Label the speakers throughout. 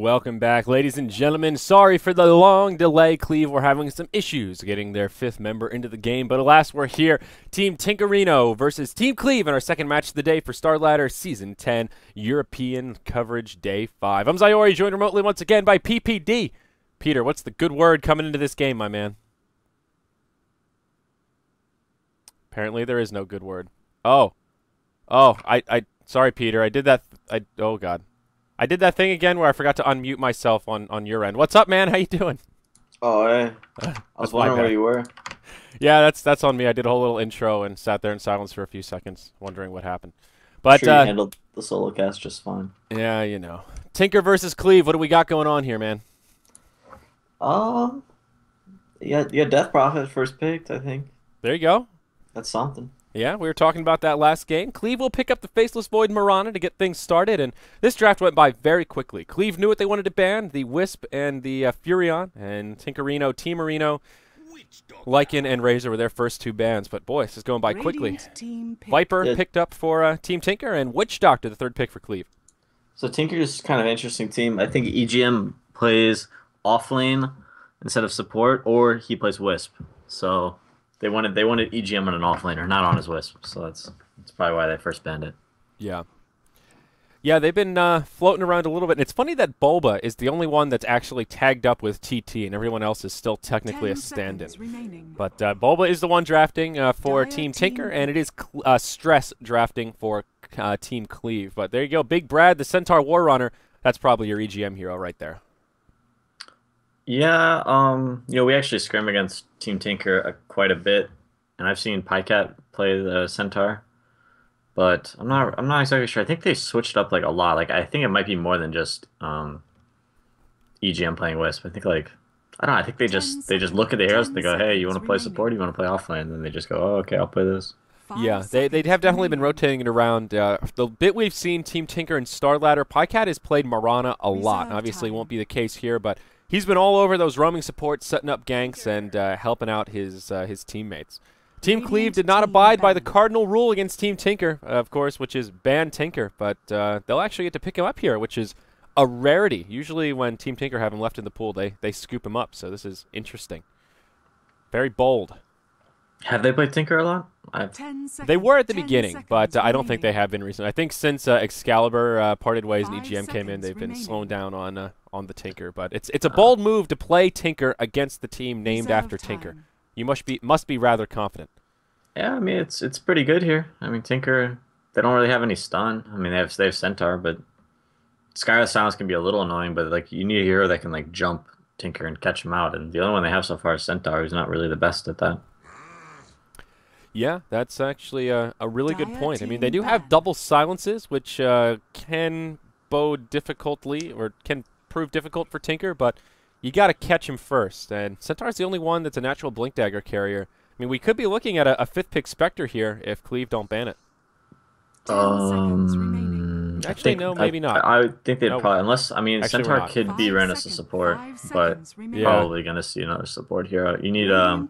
Speaker 1: Welcome back, ladies and gentlemen. Sorry for the long delay. Cleave were having some issues getting their 5th member into the game, but alas, we're here. Team Tinkerino versus Team Cleave in our second match of the day for Starladder Season 10 European Coverage Day 5. I'm Zayori, joined remotely once again by PPD. Peter, what's the good word coming into this game, my man? Apparently there is no good word. Oh, sorry, Peter. I did that. Oh, God. I did that thing again where I forgot to unmute myself on your end. What's up, man? How you doing?
Speaker 2: Oh, hey. I was wondering where you were.
Speaker 1: Yeah, that's on me. I did a whole little intro and sat there in silence for a few seconds, wondering what happened. But
Speaker 2: sure, you handled the solo cast just fine.
Speaker 1: Yeah, you know. Tinker versus Cleave. What do we got going on here, man?
Speaker 2: Yeah, Death Prophet first picked, I think.
Speaker 1: There you go.
Speaker 2: That's something.
Speaker 1: Yeah, we were talking about that last game. Cleave will pick up the Faceless Void Marana to get things started, and this draft went by very quickly. Cleave knew what they wanted to ban, the Wisp and the Furion, and Tinkerino, Team Marino, Lycan, and Razor were their first 2 bans, but boy, this is going by quickly. Viper picked up for Team Tinker, and Witch Doctor, the 3rd pick for Cleave.
Speaker 2: So Tinker's kind of an interesting team. I think EGM plays offlane instead of support, or he plays Wisp. So They wanted EGM on an offlaner, not on his Wisp, so that's probably why they first banned it.
Speaker 1: Yeah. Yeah, they've been floating around a little bit. And it's funny that Bulba is the only one that's actually tagged up with TT, and everyone else is still technically a stand-in. But Bulba is the one drafting for Team Tinker, and it is Stress drafting for Team Cleave. But there you go, Big Brad, the Centaur War Runner. That's probably your EGM hero right there.
Speaker 2: Yeah, we actually scrim against Team Tinker quite a bit, and I've seen Pycat play the Centaur, but I'm not exactly sure. I think they switched up like a lot. Like I think it might be more than just EGM playing Wisp. I think I don't know. I think they just look at the heroes and they go, hey, you want to play support? You want to play offlane? And then they just go, oh, okay, I'll play this.
Speaker 1: Yeah, they have definitely been rotating it around. The bit we've seen Team Tinker and Starladder, Pycat has played Marana a lot. Obviously, won't be the case here, but he's been all over those roaming supports, setting up ganks and helping out his teammates. Team Cleave did not abide by the cardinal rule against Team Tinker, of course, which is ban Tinker, but they'll actually get to pick him up here, which is a rarity. Usually when Team Tinker have him left in the pool, they scoop him up, so this is interesting. Very bold.
Speaker 2: Have they played Tinker a lot?
Speaker 1: They were at the beginning, but I don't think they have been recently. I think since Excalibur parted ways and EGM came in, they've been slowing down on the Tinker. But it's a bold move to play Tinker against the team named after Tinker. You must be rather confident.
Speaker 2: Yeah, I mean it's pretty good here. I mean Tinker, they don't really have any stun. I mean they have Centaur, but Skyr's Silence can be a little annoying. But like you need a hero that can like jump Tinker and catch him out, and the only one they have so far is Centaur, who's not really the best at that.
Speaker 1: Yeah, that's actually a really good point. I mean, they do have double silences, which can bode difficultly or can prove difficult for Tinker, but you got to catch him first. And Centaur's the only one that's a natural Blink Dagger carrier. I mean, we could be looking at a 5th pick Spectre here if Cleave don't ban it. Actually, no, maybe not.
Speaker 2: I think they'd probably, unless, I mean, Centaur could be ran as a support, but probably going to see another support hero. You need a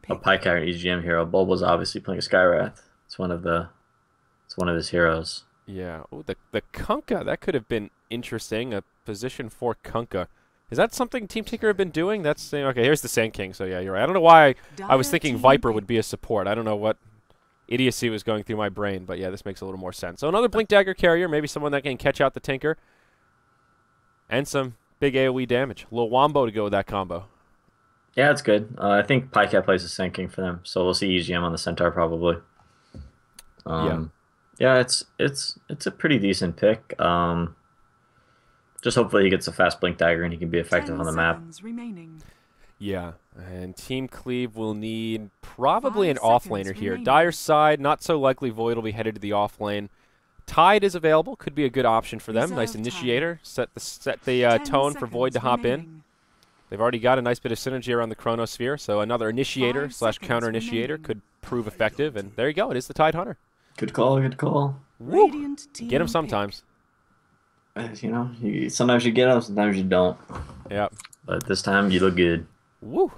Speaker 2: Pycat or EGM hero. Bulba's obviously playing a Skywrath. It's one of his heroes.
Speaker 1: Yeah. Oh, the Kunkka, that could have been interesting. A position for Kunkka. Is that something Team Tinker have been doing? That's okay. Here's the Sand King. So yeah, you're right. I don't know why I was thinking Viper would be a support. I don't know what idiocy was going through my brain, but yeah, this makes a little more sense. So another Blink Dagger carrier, maybe someone that can catch out the Tinker, and some big AoE damage. A little Wombo to go with that combo.
Speaker 2: Yeah, it's good. I think Pycat plays the Sand King for them, so we'll see EGM on the Centaur probably. Yeah, it's a pretty decent pick. Just hopefully he gets a fast Blink Dagger and he can be effective on the map.
Speaker 1: Yeah, and Team Cleave will need probably an offlaner here. Dire's side, not so likely Void will be headed to the offlane. Tide is available, could be a good option for them. Nice initiator, set the tone for Void to hop in. They've already got a nice bit of synergy around the Chronosphere, so another initiator / counter initiator could prove effective. And there you go, it is the Tide Hunter.
Speaker 2: Good call, good call.
Speaker 1: Woo. Get him sometimes.
Speaker 2: Sometimes you get them, sometimes you don't.
Speaker 1: Yeah.
Speaker 2: But this time you look good.
Speaker 1: Woo.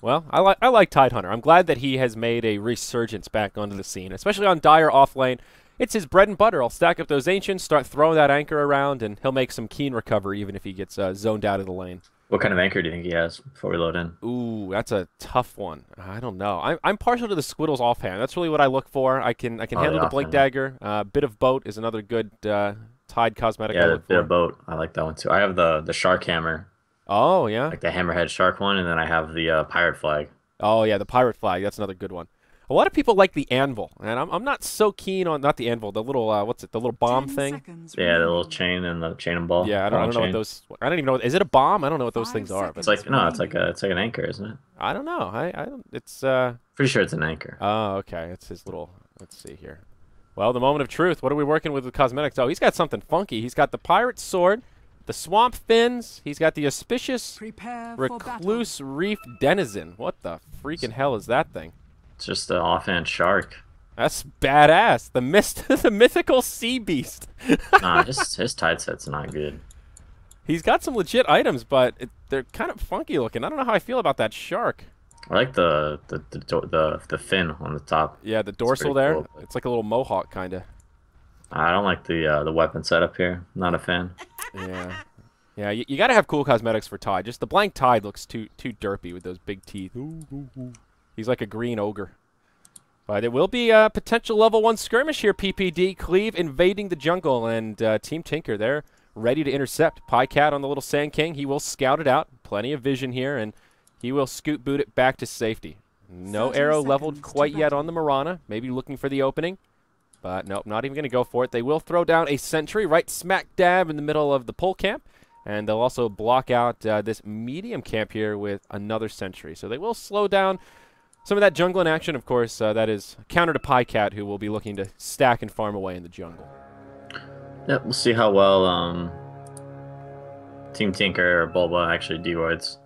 Speaker 1: Well, I like Tide Hunter. I'm glad that he has made a resurgence back onto the scene, especially on Dire offlane. it's his bread and butter. I'll stack up those Ancients, start throwing that anchor around, and he'll make some keen recovery even if he gets zoned out of the lane.
Speaker 2: What kind of anchor do you think he has before we load in?
Speaker 1: Ooh, that's a tough one. I don't know. I'm partial to the Squiddles offhand. That's really what I look for. I can handle the Blink Dagger. Bit of Boat is another good Tide cosmetic.
Speaker 2: Yeah, the bit of Boat. I like that one too. I have the Shark Hammer.
Speaker 1: Oh, yeah?
Speaker 2: Like the Hammerhead Shark one, and then I have the Pirate Flag.
Speaker 1: Oh, yeah, the Pirate Flag. That's another good one. A lot of people like the Anvil, and I'm not so keen on, not the Anvil, the little, what's it, the little bomb thing?
Speaker 2: Yeah, the little chain and the chain and ball.
Speaker 1: Yeah, I don't know what those, I don't even know, is it a bomb? I don't know what those things are. But
Speaker 2: it's like, no, it's like an anchor, isn't it?
Speaker 1: I don't know. I don't, it's,
Speaker 2: Pretty sure it's an anchor.
Speaker 1: Oh, okay. It's his little, let's see here. Well, the moment of truth. What are we working with cosmetics? Oh, he's got something funky. He's got the Pirate Sword, the Swamp Fins. He's got the Auspicious Recluse Reef Denizen. What the freaking hell is that thing?
Speaker 2: It's just an offhand shark.
Speaker 1: That's badass. The mythical sea beast.
Speaker 2: Nah, his tide set's not good.
Speaker 1: He's got some legit items, but they're kind of funky looking. I don't know how I feel about that shark.
Speaker 2: I like the fin on the top.
Speaker 1: Yeah, the dorsal there.
Speaker 2: Cool.
Speaker 1: It's like a little mohawk kind of.
Speaker 2: I don't like the weapon setup here. Not a fan.
Speaker 1: Yeah. Yeah, you got to have cool cosmetics for Tide. Just the blank Tide looks too derpy with those big teeth. He's like a green ogre. But it will be a potential level 1 skirmish here, PPD. Cleave invading the jungle, and Team Tinker, they're ready to intercept. Pycat on the little Sand King. He will scout it out. Plenty of vision here, and he will scoot boot it back to safety. No arrow leveled quite yet on the Marana. Maybe looking for the opening. But nope, not even going to go for it. They will throw down a sentry right smack dab in the middle of the pole camp. And they'll also block out this medium camp here with another sentry. So they will slow down some of that jungle in action. Of course, that is counter to Pycat, who will be looking to stack and farm away in the jungle.
Speaker 2: Yep, we'll see how well Team Tinker or Bulba actually dewards.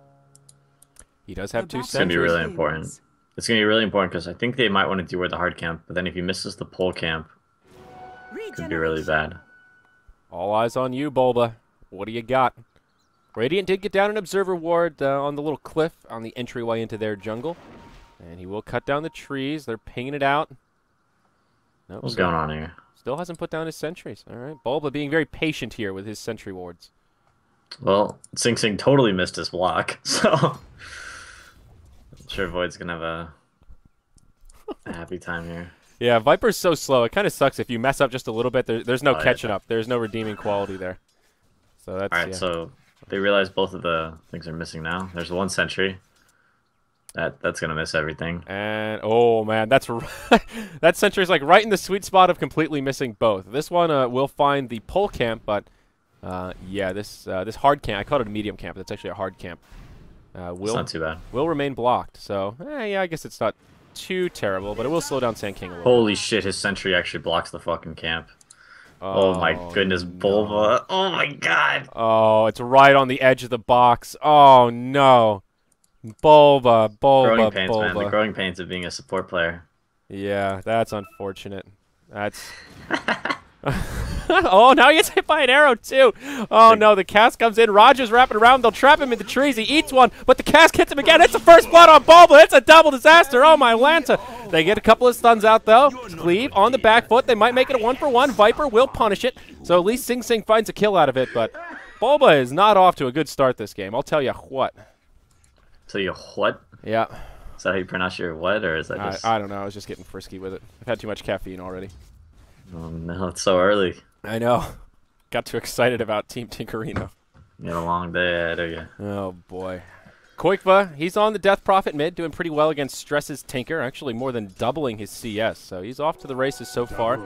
Speaker 1: He does have 2
Speaker 2: It's going to be
Speaker 1: sentries.
Speaker 2: really important. It's going to be really important because I think they might want to deward the hard camp, but then if he misses the pole camp, it could be really bad.
Speaker 1: All eyes on you, Bulba. What do you got? Radiant did get down an observer ward on the little cliff on the entryway into their jungle. And he will cut down the trees. They're pinging it out. Nope,
Speaker 2: What's going on here?
Speaker 1: Still hasn't put down his sentries. All right, Bulba being very patient here with his sentry wards.
Speaker 2: Well, Sing Sing totally missed his block, so I'm sure Void's going to have a happy time here.
Speaker 1: Yeah, Viper's so slow. It kind of sucks if you mess up just a little bit. There's no catching up. There's no redeeming quality there. So that's
Speaker 2: all right. So they realize both of the things are missing now. There's 1 sentry. That's gonna miss everything.
Speaker 1: And oh man, that's that sentry's like right in the sweet spot of completely missing both. This one will find the pole camp, but yeah, this hard camp. I called it a medium camp. That's actually a hard camp.
Speaker 2: It's not too bad.
Speaker 1: Will remain blocked. So yeah, I guess it's not too terrible, but it will slow down Sand King a little.
Speaker 2: Holy shit! His sentry actually blocks the fucking camp. Oh my goodness, Bulba! No. Oh my god!
Speaker 1: Oh, it's right on the edge of the box. Oh no, Bulba.
Speaker 2: Growing pains, man. The growing pains of being a support player.
Speaker 1: Yeah, that's unfortunate. That's. Oh, now he gets hit by an arrow too. Oh no, the cast comes in. Roger's wrapping around. They'll trap him in the trees. He eats one, but the cast hits him again. It's the first blood on Bulba. It's a double disaster. Oh my Lanta. They get a couple of stuns out though. Cleave on the back foot. They might make it a 1-for-1. Viper will punish it. So at least Sing Sing finds a kill out of it, but Bulba is not off to a good start this game. I'll tell you what.
Speaker 2: Tell you what?
Speaker 1: Yeah.
Speaker 2: Is that how you pronounce your what, or is that just...
Speaker 1: I don't know. I was just getting frisky with it. I've had too much caffeine already.
Speaker 2: Oh no, it's so early.
Speaker 1: I know. Got too excited about Team Tinkerino.
Speaker 2: You had a long day ahead of you.
Speaker 1: Oh, boy. Koikva, he's on the Death Prophet mid, doing pretty well against Stress's Tinker, actually more than doubling his CS, so he's off to the races so far.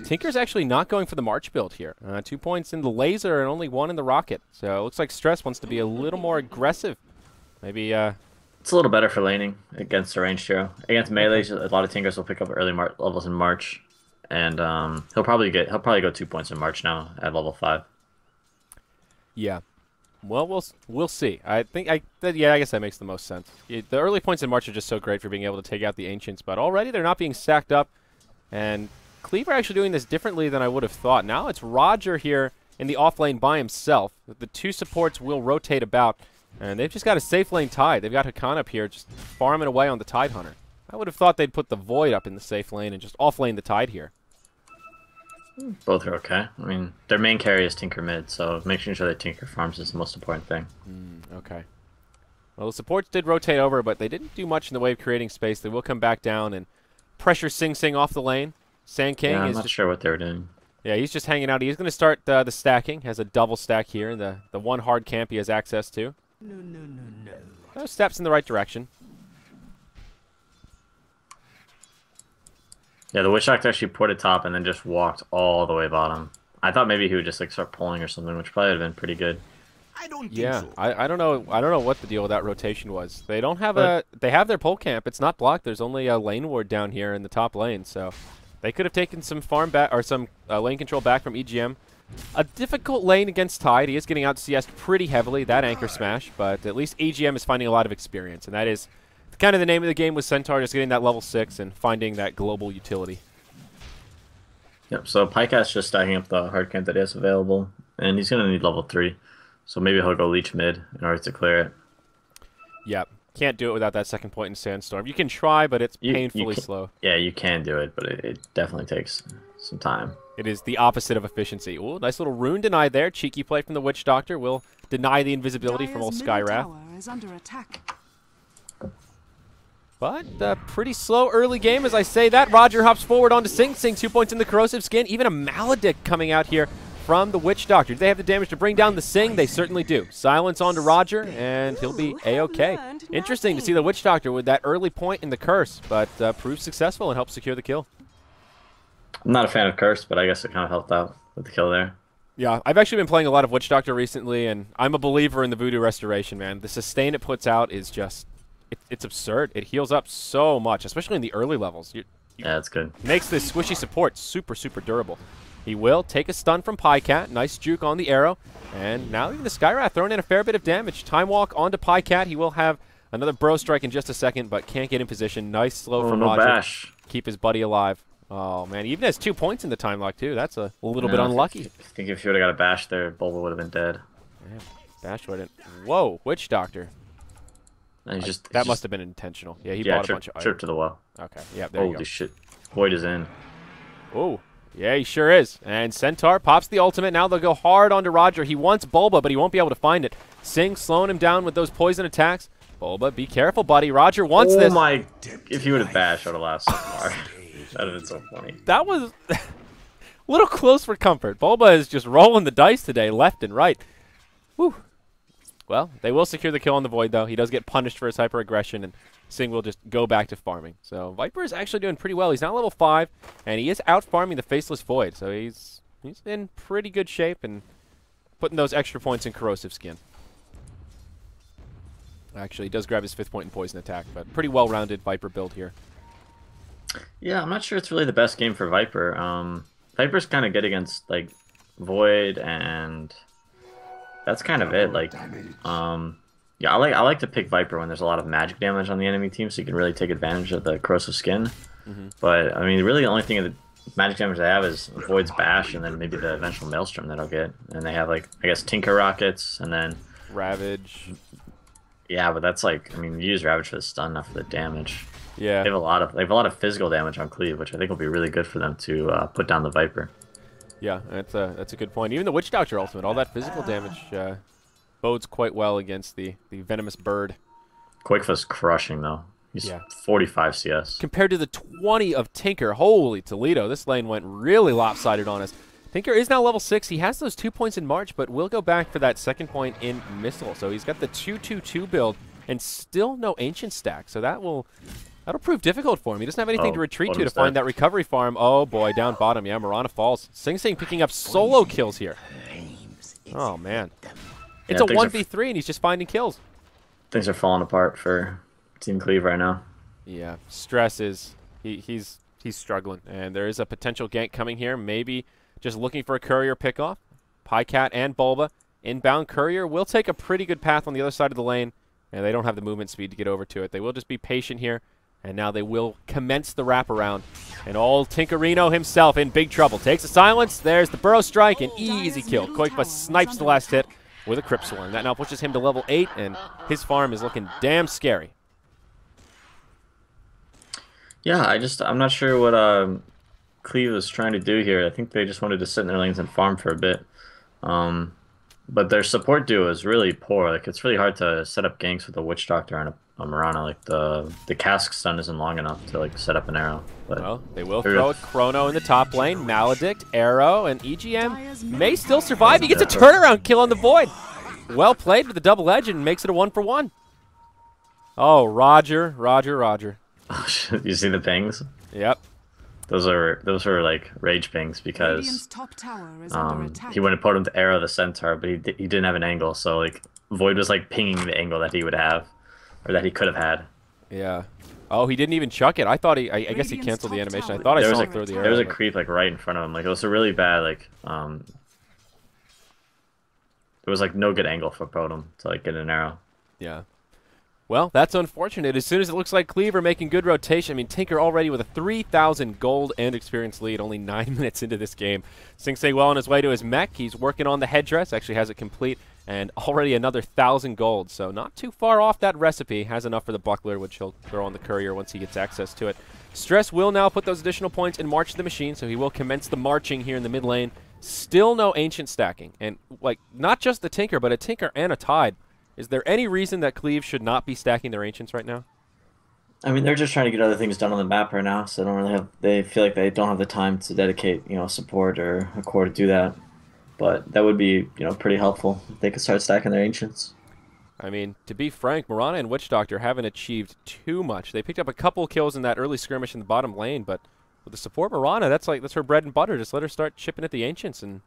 Speaker 1: Tinker's actually not going for the March build here. 2 points in the laser and only 1 in the rocket, so it looks like Stress wants to be a little more aggressive. Maybe,
Speaker 2: It's a little better for laning against a ranged hero. Against melees, a lot of Tinkers will pick up early levels in March. And he'll probably go 2 points in March now at level 5.
Speaker 1: Yeah, well, we'll see. I guess that makes the most sense. The early points in March are just so great for being able to take out the Ancients, but already they're not being stacked up. And Cleave are actually doing this differently than I would have thought. Now it's Roger here in the off lane by himself. The 2 supports will rotate about, and they've just got a safe lane Tide. They've got Hakan up here just farming away on the Tide Hunter. I would have thought they'd put the Void up in the safe lane and just off lane the Tide here.
Speaker 2: Both are okay. I mean, their main carry is Tinker mid, so making sure that Tinker farms is the most important thing.
Speaker 1: Okay. Well, the supports did rotate over, but they didn't do much in the way of creating space. They will come back down and pressure Sing Sing off the lane. Sand King
Speaker 2: Yeah, I'm
Speaker 1: is
Speaker 2: not
Speaker 1: just,
Speaker 2: sure what they were doing.
Speaker 1: yeah, he's just hanging out. He's going to start the stacking. Has a double stack here. The one hard camp he has access to. No. Those steps in the right direction.
Speaker 2: Yeah, the Witch Doctor actually ported top and then just walked all the way bottom. I thought maybe he would just like start pulling or something, which probably would have been pretty good.
Speaker 3: I don't think
Speaker 1: Yeah,
Speaker 3: so.
Speaker 1: I don't know. I don't know what the deal with that rotation was. They don't have They have their pole camp. It's not blocked. There's only a lane ward down here in the top lane, so they could have taken some farm back or some lane control back from EGM. A difficult lane against Tide. He is getting out CS'd pretty heavily, that anchor smash, but at least EGM is finding a lot of experience, and that is kind of the name of the game with Centaur, just getting that level 6 and finding that global utility.
Speaker 2: Yep, so Pycat's just stacking up the hard camp that he has available, and he's going to need level 3. So maybe he'll go leech mid in order to clear it.
Speaker 1: Yep. Can't do it without that second point in Sandstorm. You can try, but it's painfully
Speaker 2: can,
Speaker 1: slow.
Speaker 2: Yeah, you can do it, but it definitely takes some time.
Speaker 1: It is the opposite of efficiency. Ooh, nice little rune denied there. Cheeky play from the Witch Doctor will deny the invisibility from old Skywrath.
Speaker 4: Is under attack.
Speaker 1: But pretty slow early game as I say that. Roger hops forward onto Sing Sing. 2 points in the corrosive skin. Even a Maledict coming out here from the Witch Doctor. Do they have the damage to bring down the Sing? They certainly do. Silence onto Roger, and he'll be A-okay. Interesting to see the Witch Doctor with that early point in the curse, but proved successful and helped secure the kill.
Speaker 2: I'm not a fan of Curse, but I guess it kind of helped out with the kill there.
Speaker 1: Yeah, I've actually been playing a lot of Witch Doctor recently, and I'm a believer in the Voodoo Restoration, man. The sustain it puts out is just, it's absurd. It heals up so much, especially in the early levels.
Speaker 2: Yeah, it's good.
Speaker 1: Makes this squishy support super, super durable. He will take a stun from Pycat. Nice juke on the arrow. And now even the Skywrath throwing in a fair bit of damage. Time walk onto Pycat. He will have another Bro Strike in just a second, but can't get in position. Nice slow from Roger.
Speaker 2: Bash.
Speaker 1: Keep his buddy alive. Oh, man. He even has 2 points in the time lock, too. That's a little bit unlucky.
Speaker 2: I think if you would have got a bash there, Bulba would have been dead.
Speaker 1: Yeah, bash wouldn't. Whoa, Witch Doctor. That must have been intentional. Yeah, he bought a bunch of
Speaker 2: trip to the well.
Speaker 1: Okay, yeah, there you go.
Speaker 2: Holy shit. Void is in.
Speaker 1: Oh, yeah, he sure is. And Centaur pops the ultimate. Now they'll go hard onto Roger. He wants Bulba, but he won't be able to find it. Sing slowing him down with those poison attacks. Bulba, be careful, buddy. Roger wants this.
Speaker 2: Oh my. If he would have bashed, I would have laughed so far. That would have been so funny.
Speaker 1: That was a little close for comfort. Bulba is just rolling the dice today, left and right. Whew. Well, they will secure the kill on the Void, though. He does get punished for his hyper-aggression, and Sing will just go back to farming. So Viper is actually doing pretty well. He's now level 5, and he is out-farming the Faceless Void. So he's in pretty good shape and putting those extra points in Corrosive Skin. Actually, he does grab his 5th point in Poison Attack, but pretty well-rounded Viper build here.
Speaker 2: Yeah, I'm not sure it's really the best game for Viper. Viper's kind of good against, like, Void, and that's kind of it. Like, yeah, I like to pick Viper when there's a lot of magic damage on the enemy team, so you can really take advantage of the corrosive skin. But I mean, really, the only thing of the magic damage they have is Void's bash, and then maybe the eventual Maelstrom that I'll get. And they have, like, I guess Tinker rockets, and then
Speaker 1: Ravage.
Speaker 2: Yeah, but that's like, I mean, you use Ravage for the stun, not for the damage.
Speaker 1: Yeah,
Speaker 2: They have a lot of physical damage on Cleave, which I think will be really good for them to put down the Viper.
Speaker 1: yeah, that's a good point. Even the Witch Doctor ultimate, all that physical damage bodes quite well against the venomous bird.
Speaker 2: Quakefa's crushing though. He's 45 CS.
Speaker 1: Compared to the 20 of Tinker, holy Toledo, this lane went really lopsided on us. Tinker is now level 6. He has those 2 points in March, but will go back for that 2nd point in Missile. So he's got the 2-2-2 build and still no Ancient stack. So that'll prove difficult for him. He doesn't have anything to retreat to find that recovery farm. Oh boy, down bottom. Yeah, Marana falls. Sing Sing picking up solo kills here. Oh man. It's a 1v3 and he's just finding kills.
Speaker 2: Things are falling apart for Team Cleave right now.
Speaker 1: Yeah, stress is he's struggling, and there is a potential gank coming here. Maybe just looking for a courier pickoff. Pycat and Bulba inbound. Courier will take a pretty good path on the other side of the lane, and they don't have the movement speed to get over to it. They will just be patient here, and now they will commence the wraparound. And old Tinkerino himself in big trouble. Takes a silence. There's the Burrow Strike, an easy kill. Quakefa snipes the last hit with a Crypt Swarm. That now pushes him to level 8, and his farm is looking damn scary.
Speaker 2: Yeah, I'm not sure what Cleave was trying to do here. I think they just wanted to sit in their lanes and farm for a bit. Um, but their support duo is really poor. Like it's really hard to set up ganks with a Witch Doctor and a Mirana. Like the cask stun isn't long enough to like set up an arrow. But
Speaker 1: well, they will throw a Chrono in the top lane, Maledict, Arrow, and EGM may still survive. He gets a turnaround kill on the Void. Well played with the double edge and makes it a 1-for-1. Oh, Roger.
Speaker 2: You see the pings?
Speaker 1: Yep.
Speaker 2: Those were like rage pings because he went and put him to arrow the centaur, but he didn't have an angle, so like Void was like pinging the angle that he would have, or that he could have had.
Speaker 1: Yeah. Oh, he didn't even chuck it. I thought I guess he canceled the animation. I thought I saw him throw the arrow.
Speaker 2: There was a creep like right in front of him. Like it was a really bad like It was like no good angle for Protom to like get an arrow.
Speaker 1: Yeah. Well, that's unfortunate. As soon as it looks like Cleave are making good rotation, I mean, Tinker already with a 3,000 gold and experience lead, only 9 minutes into this game. Sing Sing well on his way to his mech. He's working on the headdress, actually has it complete, and already another 1,000 gold. So not too far off that recipe. Has enough for the buckler, which he'll throw on the courier once he gets access to it. Stress will now put those additional points and march the machine, so he will commence the marching here in the mid lane. Still no ancient stacking. And, like, not just the Tinker, but a Tinker and a Tide. Is there any reason that Cleave should not be stacking their ancients right now?
Speaker 2: I mean, they're just trying to get other things done on the map right now, so they feel like they don't have the time to dedicate, support or a core to do that. But that would be, pretty helpful if they could start stacking their ancients.
Speaker 1: I mean, to be frank, Mirana and Witch Doctor haven't achieved too much. They picked up a couple kills in that early skirmish in the bottom lane, but with the support Mirana, that's her bread and butter. Just let her start chipping at the ancients and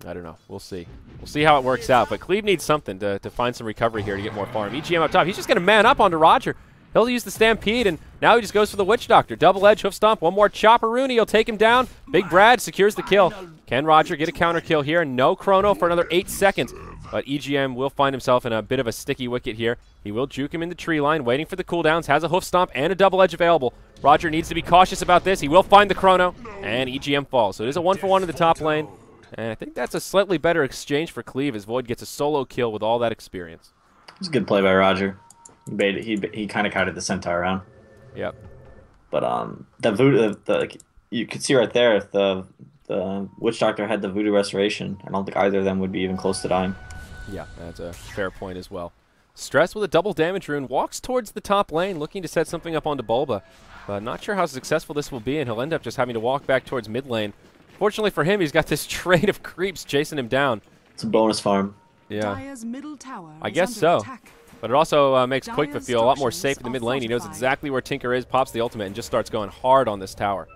Speaker 1: I don't know. We'll see. We'll see how it works out. But Cleave needs something to find some recovery here to get more farm. EGM up top. He's just going to man up onto Roger. He'll use the Stampede, and now he just goes for the Witch Doctor. Double edge, hoof stomp, one more chopper-rooney. He'll take him down. Big Brad secures the kill. Can Roger get a counter kill here? No Chrono for another 8 seconds. But EGM will find himself in a bit of a sticky wicket here. He will juke him in the tree line, waiting for the cooldowns. Has a hoof stomp and a double edge available. Roger needs to be cautious about this. He will find the Chrono, and EGM falls. So it is a 1-for-1 in the top lane. And I think that's a slightly better exchange for Cleave as Void gets a solo kill with all that experience.
Speaker 2: It's a good play by Roger. He kind of counted the Centaur around.
Speaker 1: Yep.
Speaker 2: But the voodoo, you could see right there if the Witch Doctor had the voodoo restoration. I don't think either of them would be even close to dying.
Speaker 1: Yeah, that's a fair point as well. Stress with a double damage rune walks towards the top lane, looking to set something up onto Bulba. But not sure how successful this will be, and he'll end up just having to walk back towards mid lane. Fortunately for him, he's got this train of creeps chasing him down.
Speaker 2: It's a bonus farm.
Speaker 1: Yeah, I guess so. But it also makes Quickfoot feel a lot more safe in the mid lane. He knows exactly where Tinker is, pops the ultimate, and just starts going hard on this tower.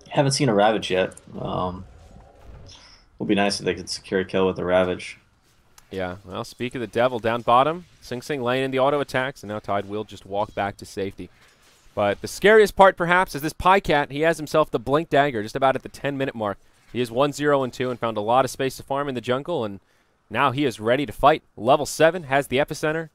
Speaker 2: Haven't seen a Ravage yet. Would be nice if they could secure a kill with the Ravage.
Speaker 1: Yeah, well, speak of the devil, down bottom, Sing Sing laying in the auto attacks, and now Tide will just walk back to safety. But the scariest part, perhaps, is this Pycat. He has himself the Blink Dagger just about at the 10-minute mark. He is 1-0-2 and found a lot of space to farm in the jungle, and now he is ready to fight. Level 7, has the epicenter.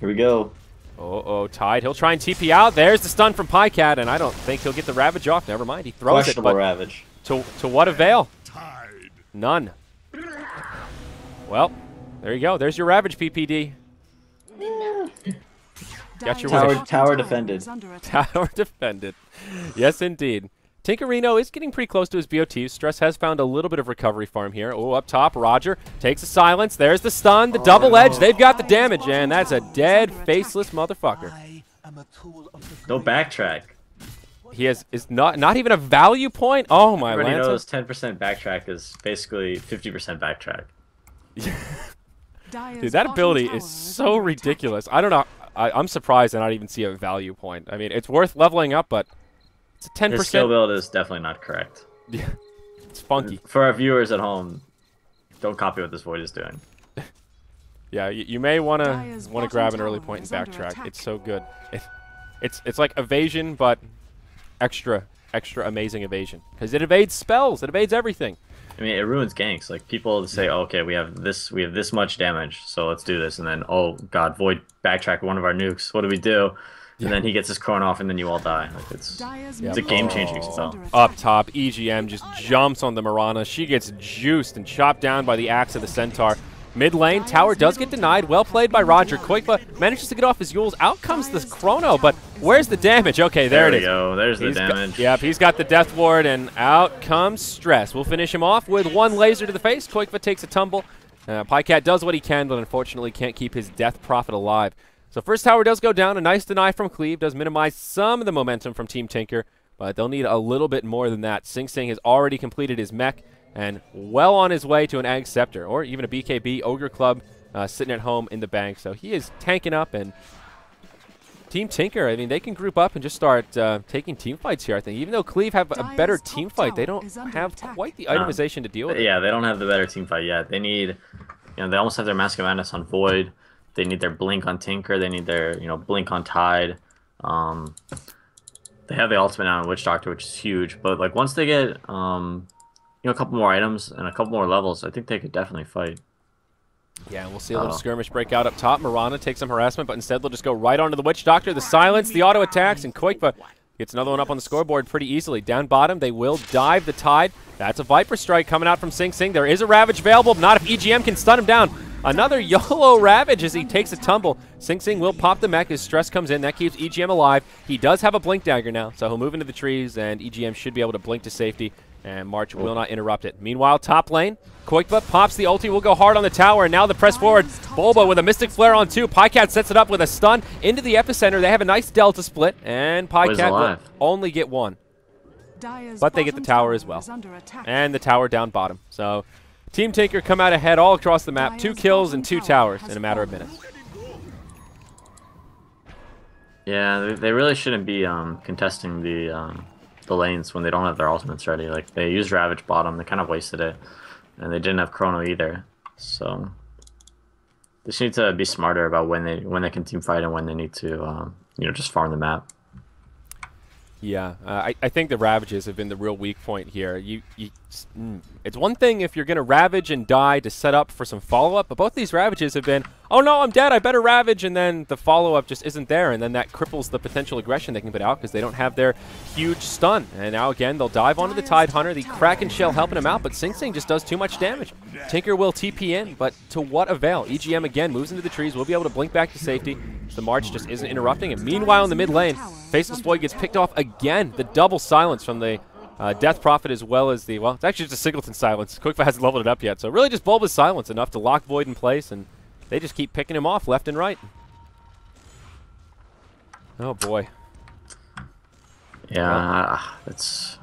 Speaker 2: Here we go.
Speaker 1: Oh, Tide. He'll try and TP out. There's the stun from Pycat, and I don't think he'll get the Ravage off. Never mind. He throws it, but
Speaker 2: Ravage.
Speaker 1: To what avail? None. Well, there you go. There's your Ravage, PPD. Got your
Speaker 2: tower defended.
Speaker 1: Tower defended. Yes, indeed. Tinkerino is getting pretty close to his BOT. Stress has found a little bit of recovery farm here. Oh, up top, Roger takes a silence. There's the stun, the double edge. They've got the damage, and that's a dead, faceless motherfucker.
Speaker 2: No backtrack.
Speaker 1: He is not even a value point. Oh my
Speaker 2: Everybody
Speaker 1: Lanta.
Speaker 2: knows 10% backtrack is basically 50% backtrack.
Speaker 1: Dude, that ability is so ridiculous. I don't know. I'm surprised I not even see a value point. I mean, it's worth leveling up, but it's a 10%.
Speaker 2: His skill build is definitely not correct.
Speaker 1: Yeah, it's funky.
Speaker 2: For our viewers at home, don't copy what this Void is doing.
Speaker 1: Yeah, you may want to grab an early point and backtrack. It's so good. It's like evasion, but extra amazing evasion because it evades spells. It evades everything.
Speaker 2: I mean, it ruins ganks. Like people say, oh, okay, we have this much damage, so let's do this. And then, oh god, Void backtrack one of our nukes. What do we do? And then he gets his Chrono off, and then you all die. Like it's a game-changing spell.
Speaker 1: Up top, EGM just jumps on the Mirana. She gets juiced and chopped down by the axe of the Centaur. Mid lane, tower does get denied. Well played by Roger. Qualifier manages to get off his Yules. Out comes the Chrono, but where's the damage? Okay, there it is.
Speaker 2: Go. There's the damage.
Speaker 1: Yep, he's got the Death Ward, and out comes Stress. We'll finish him off with one laser to the face. Qualifier takes a tumble. Pycat does what he can, but unfortunately can't keep his Death Prophet alive. So first tower does go down. A nice deny from Cleave does minimize some of the momentum from Team Tinker, but they'll need a little bit more than that. Sing Sing has already completed his mech and well on his way to an Ag Scepter or even a BKB Ogre Club sitting at home in the bank. So he is tanking up, and Team Tinker, I mean, they can group up and just start taking team fights here, I think. Even though Cleave have a better team fight, they don't have quite the itemization to deal with it.
Speaker 2: Yeah, they don't have the better team fight yet. They need, they almost have their Mask of Madness on Void. They need their Blink on Tinker. They need their, Blink on Tide. They have the ultimate now on Witch Doctor, which is huge. But like once they get, a couple more items and a couple more levels, I think they could definitely fight.
Speaker 1: Yeah, we'll see a little skirmish break out up top. Marana takes some harassment, but instead they'll just go right onto the Witch Doctor. The silence, the auto attacks, and Koikva gets another one up on the scoreboard pretty easily. Down bottom, they will dive the Tide. That's a Viper Strike coming out from Sing Sing. There is a Ravage available, not if EGM can stun him down. Another YOLO Ravage as he takes a tumble. Sing Sing will pop the mech as Stress comes in. That keeps EGM alive. He does have a Blink Dagger now, so he'll move into the trees, and EGM should be able to blink to safety, and March will not interrupt it. Meanwhile, top lane, Koikva pops the ulti, will go hard on the tower, and now the press forward. Bulba with a Mystic Flare on 2. Pycat sets it up with a stun into the epicenter. They have a nice Delta split, and Pycat will only get one. But they get the tower as well. And the tower down bottom. So Team Tinker come out ahead all across the map. 2 kills and 2 towers in a matter of minutes.
Speaker 2: Yeah, they really shouldn't be contesting the lanes when they don't have their ultimates ready. Like, they used Ravage bottom, they kind of wasted it, and they didn't have Chrono either. So they just need to be smarter about when they can team fight and when they need to just farm the map.
Speaker 1: Yeah, I think the Ravages have been the real weak point here. It's one thing if you're going to Ravage and die to set up for some follow-up, but both these Ravages have been, oh no, I'm dead, I better Ravage, and then the follow-up just isn't there, and then that cripples the potential aggression they can put out because they don't have their huge stun. And now again, they'll dive onto the Tide Hunter, the Kraken Shell helping him out, but Sing Sing just does too much damage. Tinker will TP in, but to what avail? EGM again moves into the trees, will be able to blink back to safety. The March just isn't interrupting, and meanwhile in the mid lane, Faceless Void gets picked off again. The double silence from the Death Prophet as well as the, well, it's actually just a Singleton silence. Quickfire hasn't leveled it up yet, so really just Bulba's silence enough to lock Void in place, and they just keep picking him off left and right. Oh boy.
Speaker 2: Yeah, it's,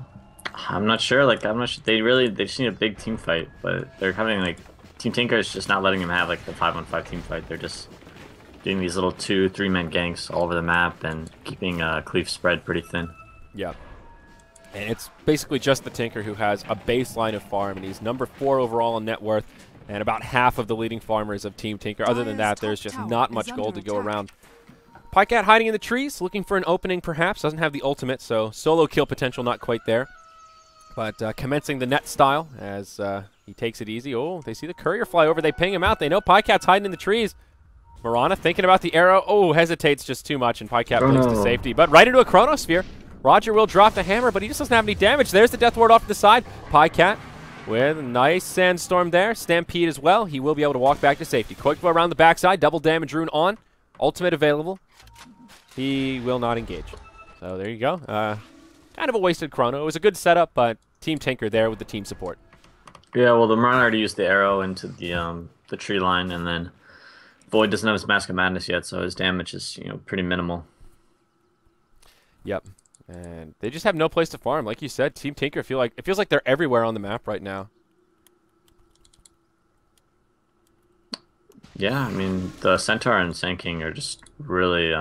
Speaker 2: I'm not sure. Like, I'm not sure. They just need a big team fight, but they're having, like, Team Tinker is just not letting them have, like, the 5-on-5 team fight. They're just doing these little 2-3-man ganks all over the map and keeping Cleave spread pretty thin.
Speaker 1: Yeah. And it's basically just the Tinker who has a baseline of farm, and he's number 4 overall in net worth, and about half of the leading farmers of Team Tinker. Other than that, there's just not much gold to go around. Pycat hiding in the trees, looking for an opening perhaps. Doesn't have the ultimate, so solo kill potential not quite there. But commencing the net style as he takes it easy. Oh, they see the courier fly over. They ping him out. They know Pycat's hiding in the trees. Marana thinking about the arrow. Oh, hesitates just too much, and Pycat blinks to safety. But right into a Chronosphere. Roger will drop the hammer, but he just doesn't have any damage. There's the Death Ward off to the side. Pycat with a nice Sandstorm there. Stampede as well. He will be able to walk back to safety. Quickbow around the backside. Double damage rune on. Ultimate available. He will not engage. So there you go. Kind of a wasted Chrono. It was a good setup, but Team Tinker there with the team support.
Speaker 2: Yeah, well, the Marana already used the arrow into the tree line, and then Void doesn't have his Mask of Madness yet, so his damage is, pretty minimal.
Speaker 1: Yep. And they just have no place to farm. Like you said, Team Tinker it feels like they're everywhere on the map right now.
Speaker 2: Yeah, I mean, the Centaur and Sand King are just really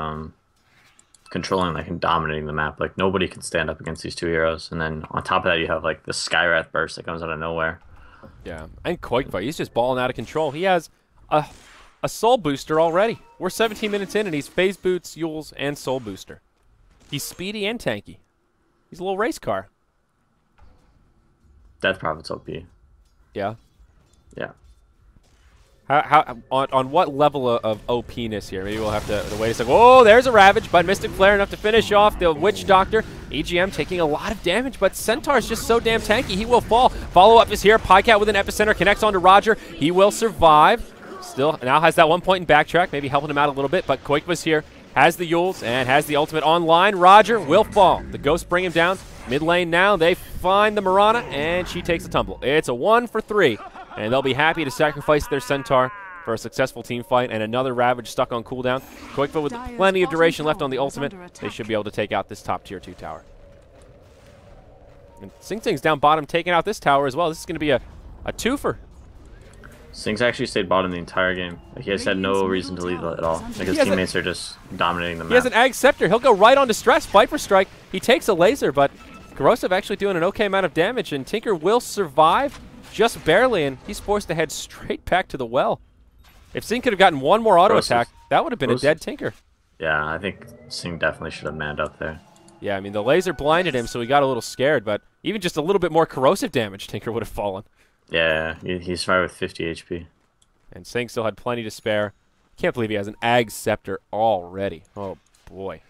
Speaker 2: controlling, like, and dominating the map. Like, nobody can stand up against these two heroes. And then on top of that, you have, like, the Skywrath burst that comes out of nowhere. Yeah, and Koikva, he's just balling out of control. He has a soul booster already. We're 17 minutes in, and he's phase boots, Yules, and soul booster. He's speedy and tanky. He's a little race car. Death Prophet's OP.
Speaker 1: Yeah?
Speaker 2: Yeah.
Speaker 1: On what level of OP-ness here? Maybe we'll have to wait a second. Oh, there's a Ravage, but Mystic Flare enough to finish off the Witch Doctor. EGM taking a lot of damage, but Centaur's just so damn tanky. He will fall. Follow-up is here. Pycat with an Epicenter connects onto Roger. He will survive. Still now has that 1 point in backtrack, maybe helping him out a little bit, but Koikva's here, has the Yules, and has the ultimate online. Roger will fall. The Ghosts bring him down. Mid lane now, they find the Mirana, and she takes a tumble. It's a 1 for 3, and they'll be happy to sacrifice their Centaur for a successful team fight, and another Ravage stuck on cooldown. Koikva with plenty of duration left on the ultimate. They should be able to take out this top tier 2 tower. And Sing Sing's down bottom, taking out this tower as well. This is going to be a twofer.
Speaker 2: Sing's actually stayed bottom the entire game. Like, he has had no reason to leave at all. Like, his teammates are just dominating the map.
Speaker 1: He has an Ag Scepter. He'll go right on Distress. Viper Strike. He takes a laser, but Corrosive actually doing an okay amount of damage, and Tinker will survive just barely, and he's forced to head straight back to the well. If Sing could have gotten one more auto attack, that would have been a dead Tinker.
Speaker 2: Yeah, I think Sing definitely should have manned up there.
Speaker 1: Yeah, I mean, the laser blinded him, so he got a little scared, but even just a little bit more corrosive damage, Tinker would have fallen.
Speaker 2: Yeah, he survived with 50 HP.
Speaker 1: And Sing still had plenty to spare. Can't believe he has an Ag Scepter already. Oh, boy.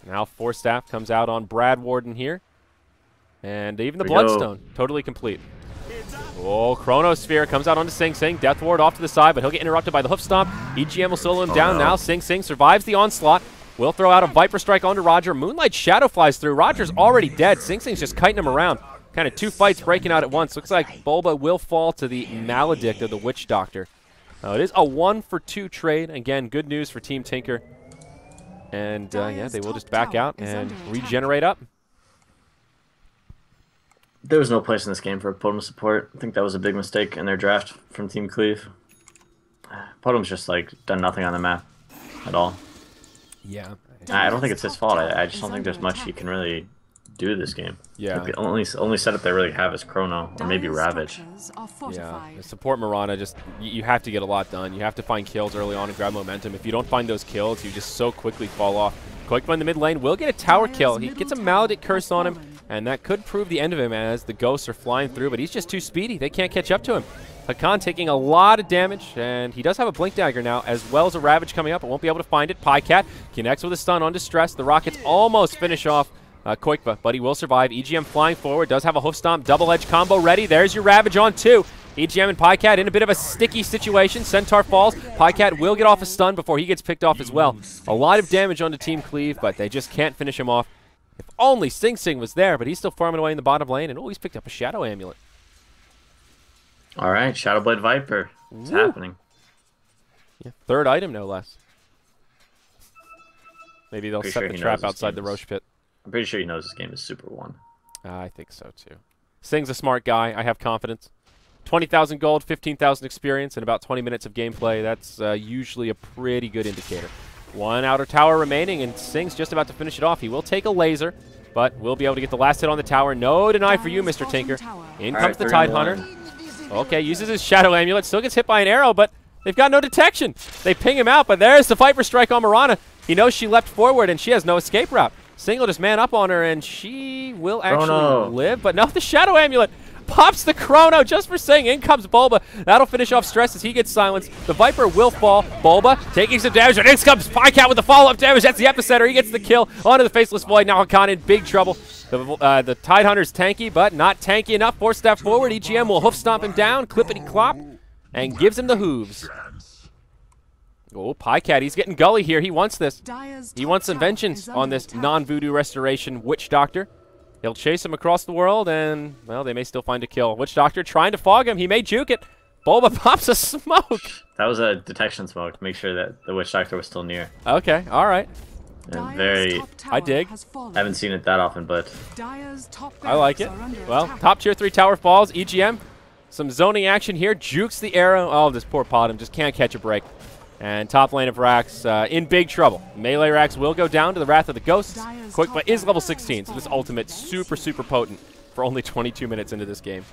Speaker 1: Now Force Staff comes out on Brad Warden here. And even the Bloodstone, totally complete. Oh, Chronosphere comes out onto Sing Sing. Death Ward off to the side, but he'll get interrupted by the Hoof Stomp. EGM will solo him down now. Sing Sing survives the onslaught. Will throw out a Viper Strike onto Roger. Moonlight Shadow flies through. Roger's already dead. Sing Sing's just kiting him around. Kind of two fights breaking out at once. Looks like Bulba will fall to the Maledict of the Witch Doctor. It is a 1 for 2 trade. Again, good news for Team Tinker. And yeah, they will just back out and regenerate up.
Speaker 2: There was no place in this game for Potom support. I think that was a big mistake in their draft from Team Cleave. Potom's just like done nothing on the map at all.
Speaker 1: Yeah.
Speaker 2: I don't think it's his fault. I just don't think there's much he can really do this game.
Speaker 1: Yeah.
Speaker 2: Like the only setup they really have is Chrono or maybe Ravage.
Speaker 1: Yeah. The support Mirana, just you have to get a lot done. You have to find kills early on and grab momentum. If you don't find those kills, you just so quickly fall off. Koikva in the mid lane will get a tower kill. He gets a Maledict curse on him, and that could prove the end of him as the ghosts are flying through, but he's just too speedy. They can't catch up to him. Hakan taking a lot of damage, and he does have a Blink Dagger now, as well as a Ravage coming up, but won't be able to find it. Pycat connects with a stun on Distress. The Rockets almost finish off Koikva, but he will survive. EGM flying forward, does have a Hoof Stomp, double-edge combo ready. There's your Ravage on 2. EGM and Pycat in a bit of a sticky situation. Centaur falls. Pycat will get off a stun before he gets picked off as well. A lot of damage onto Team Cleave, but they just can't finish him off. If only Sing Sing was there, but he's still farming away in the bottom lane, and oh, he's picked up a Shadow Amulet.
Speaker 2: All right, Shadowblade Viper. It's happening.
Speaker 1: Yeah, third item, no less. Maybe they'll set the trap outside the Roche Pit.
Speaker 2: I'm pretty sure he knows this game is Super 1.
Speaker 1: I think so, too. Sing's a smart guy. I have confidence. 20,000 gold, 15,000 experience, and about 20 minutes of gameplay. That's usually a pretty good indicator. One outer tower remaining, and Sing's just about to finish it off. He will take a laser, but we'll be able to get the last hit on the tower. No deny for you, Mr. Tinker. In comes the Tidehunter. Okay, uses his Shadow Amulet. Still gets hit by an arrow, but they've got no detection. They ping him out, but there's the Viper Strike on Mirana. He knows she leapt forward, and she has no escape route. Sing will just man up on her, and she will actually live. But no, the Shadow Amulet pops the Chrono just for Sing. In comes Bulba. That'll finish off Stress as he gets silenced. The Viper will fall. Bulba taking some damage, and in comes Pycat with the follow-up damage. That's the epicenter. He gets the kill onto the Faceless Void. Now Hakan in big trouble. The Tidehunter's tanky, but not tanky enough. Force Staff forward. EGM will hoof stomp him down, clippity-clop, and gives him the hooves. Oh, Pycat, he's getting gully here. He wants this. He wants some vengeance on this non-voodoo restoration Witch Doctor. He'll chase him across the world, and, well, they may still find a kill. Witch Doctor trying to fog him. He may juke it. Bulba pops a smoke.
Speaker 2: That was a detection smoke to make sure that the Witch Doctor was still near.
Speaker 1: Okay, all right.
Speaker 2: And
Speaker 1: I dig.
Speaker 2: I haven't seen it that often, but
Speaker 1: I like it. Well, top tier 3 tower falls. EGM, some zoning action here. Jukes the arrow. Oh, this poor Potom just can't catch a break. And top lane of Rax in big trouble. Melee Rax will go down to the Wrath of the Ghosts. Koikva is level 16, so this ultimate super, super potent for only 22 minutes into this game.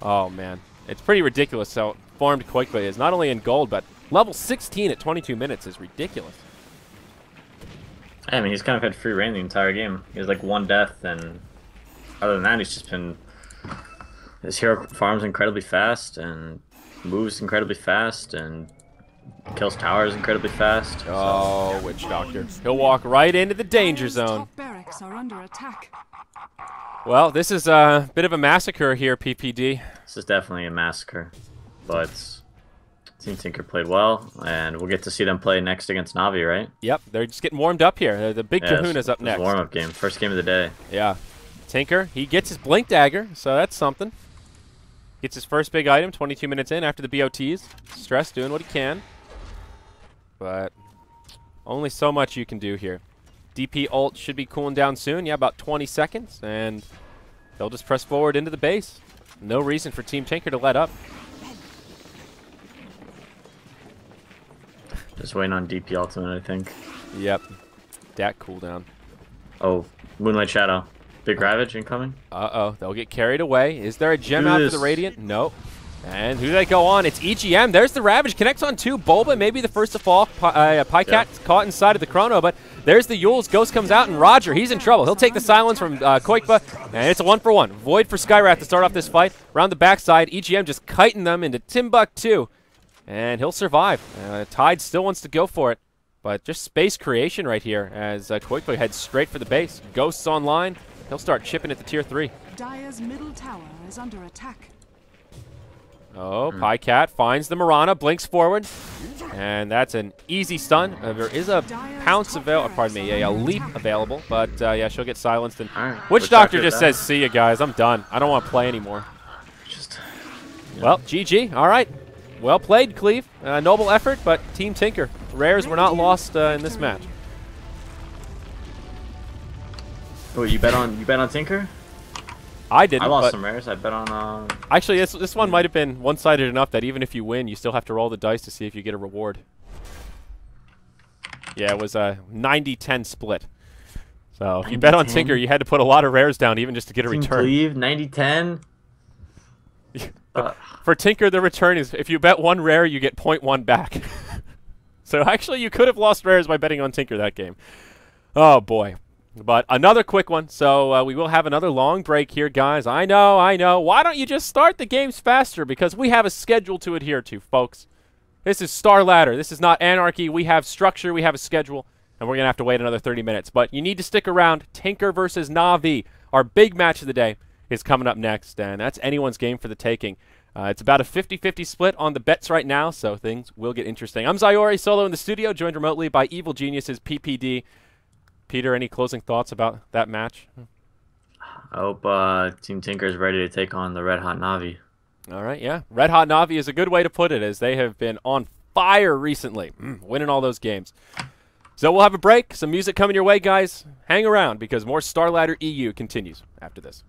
Speaker 1: Oh, man. It's pretty ridiculous how farmed Koikva is. Not only in gold, but level 16 at 22 minutes is ridiculous.
Speaker 2: I mean, he's kind of had free reign the entire game. He has like 1 death, and other than that, he's just been... His hero farms incredibly fast, and moves incredibly fast, and kills towers incredibly fast.
Speaker 1: Oh, so. Witch Doctor. He'll walk right into the danger zone. Well, this is a bit of a massacre here, PPD.
Speaker 2: This is definitely a massacre, but Team Tinker played well, and we'll get to see them play next against Navi, right?
Speaker 1: Yep, they're just getting warmed up here. The big Kahuna's up next.
Speaker 2: Warm-up game, first game of the day.
Speaker 1: Yeah. Tinker, he gets his Blink Dagger, so that's something. Gets his first big item 22 minutes in after the BOTs. Stress doing what he can. But only so much you can do here. DP ult should be cooling down soon. Yeah, about 20 seconds. And they'll just press forward into the base. No reason for Team Tinker to let up.
Speaker 2: Just waiting on DP ultimate, I think.
Speaker 1: Yep. Dat cooldown.
Speaker 2: Oh, Moonlight Shadow. Big Ravage incoming.
Speaker 1: Uh-oh. They'll get carried away. Is there a gem out for the Radiant? Nope. And who do they go on? It's EGM. There's the Ravage. Connects on 2. Bulba, maybe the first to fall. Pycat's caught inside of the Chrono, but there's the Yules. Ghost comes out, and Roger, he's in trouble. He'll take the silence from Koikba, and it's a 1-for-1. Void for Skywrath to start off this fight. Around the backside, EGM just kiting them into Timbuktu, and he'll survive. Tide still wants to go for it, but just space creation right here as Koikba heads straight for the base. Ghost's online. He'll start chipping at the tier 3.
Speaker 3: Dire's middle tower is under attack.
Speaker 1: Oh, Pycat finds the Mirana, blinks forward, and that's an easy stun. There is a pounce available, pardon me, a leap available, but yeah, she'll get silenced. And Witch Doctor just says, "See ya, guys. I'm done. I don't want to play anymore." Well, GG. All right. Well played, Cleave. Noble effort, but Team Tinker. Rares were not lost in this match.
Speaker 2: Oh, you bet on Tinker?
Speaker 1: I didn't.
Speaker 2: I lost some rares. I bet on.
Speaker 1: Actually, this one might have been one-sided enough that even if you win, you still have to roll the dice to see if you get a reward. Yeah, it was a 90-10 split. So if you bet on Tinker, you had to put a lot of rares down even just to get a return.
Speaker 2: Cleave 90-10.
Speaker 1: For Tinker, the return is if you bet 1 rare, you get 0.1 back. So actually, you could have lost rares by betting on Tinker that game. Oh boy. But another quick one, so we will have another long break here, guys. I know. Why don't you just start the games faster? Because we have a schedule to adhere to, folks. This is Starladder. This is not Anarchy. We have structure. We have a schedule. And we're going to have to wait another 30 minutes. But you need to stick around. Tinker versus Na'Vi. Our big match of the day is coming up next. And that's anyone's game for the taking. It's about a 50-50 split on the bets right now, so things will get interesting. I'm Zyori, solo in the studio, joined remotely by Evil Geniuses, PPD. Peter, any closing thoughts about that match?
Speaker 2: I hope Team Tinker is ready to take on the Red Hot Na'Vi.
Speaker 1: All right, yeah. Red Hot Na'Vi is a good way to put it, as they have been on fire recently, winning all those games. So we'll have a break, some music coming your way, guys. Hang around, because more Starladder EU continues after this.